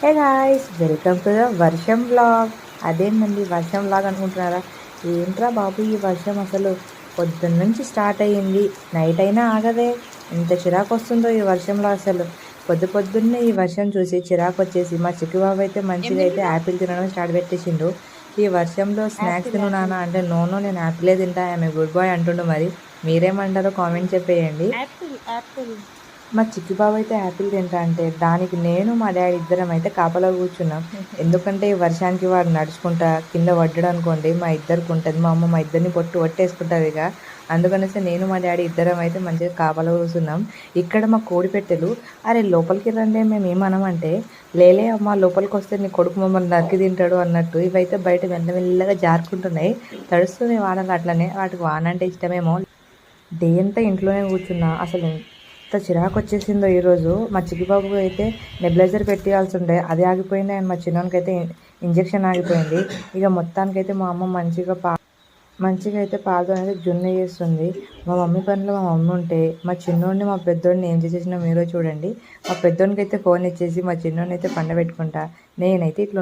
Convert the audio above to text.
Hey guys, welcome to the వర్షం vlog. అదేంటండి వర్షం వ్లాగ్ అనుకుంటున్నారా? ఏంట్రా బాబు ఈ వర్షం అసలు పొద్దున్న నుంచి స్టార్ట్ అయ్యింది, నైట్ అయినా ఆగదే. ఎంత చిరాకు వస్తుందో ఈ వర్షంలో అసలు. పొద్దున్నే ఈ వర్షం చూసి చిరాకు వచ్చేసి మా చిక్కు బాబు అయితే మంచిగా అయితే యాపిల్ తినడం స్టార్ట్ పెట్టేసిండు. ఈ వర్షంలో స్నాక్స్ తిను నాన్న అంటే నోను నేను యాపిలే తింటా, ఆమె గుడ్ బాయ్ అంటుండు. మరి మీరేమంటారో కామెంట్ చెప్పేయండి. మా చిక్కి బాబు అయితే యాపిల్ తింటా అంటే దానికి నేను మా డాడీ ఇద్దరం అయితే కాపలా కూర్చున్నాం. ఎందుకంటే ఈ వర్షానికి వాడు నడుచుకుంటా కింద పడ్డాడు అనుకోండి, మా ఇద్దరికి ఉంటుంది, మా అమ్మ మా ఇద్దరిని కొట్టేసుకుంటుంది. ఇక అందుకనేసి నేను మా డాడీ ఇద్దరం అయితే మంచిగా కాపలా కూర్చున్నాం. ఇక్కడ మా కోడి పెట్టెలు అరే లోపలికి రండి మేము ఏమనమంటే, లేలే అమ్మ లోపలికి వస్తే నీ కొడుకు మమ్మల్ని నరికి తింటాడు అన్నట్టు ఇవైతే బయట మెల్లమెల్లగా జారుకుంటున్నాయి. తడుస్తుంది వానలు. అట్లనే వాటికి వాన అంటే ఇష్టమేమో. డే అంతా ఇంట్లోనే కూర్చున్నా. అసలు ఎంత చిరాకు వచ్చేసిందో ఈరోజు. మా చిక్కిబాబు అయితే నెబిలైజర్ పెట్టియాల్సి ఉండే, అది ఆగిపోయింది. అండ్ మా చిన్నోనికి అయితే ఇంజెక్షన్ ఆగిపోయింది. ఇక మొత్తానికైతే మా అమ్మ మంచిగా అయితే పాలతో అయితే జున్ను చేస్తుంది. మా మమ్మీ పనిలో మా మమ్మీ ఉంటే మా చిన్నోడిని మా పెద్దోడిని ఏం చేసేసినా మీరో చూడండి. మా పెద్దోడికి అయితే ఫోన్ ఇచ్చేసి మా చిన్నోడిని అయితే పండబెట్టుకుంటా. నేనైతే ఇట్లా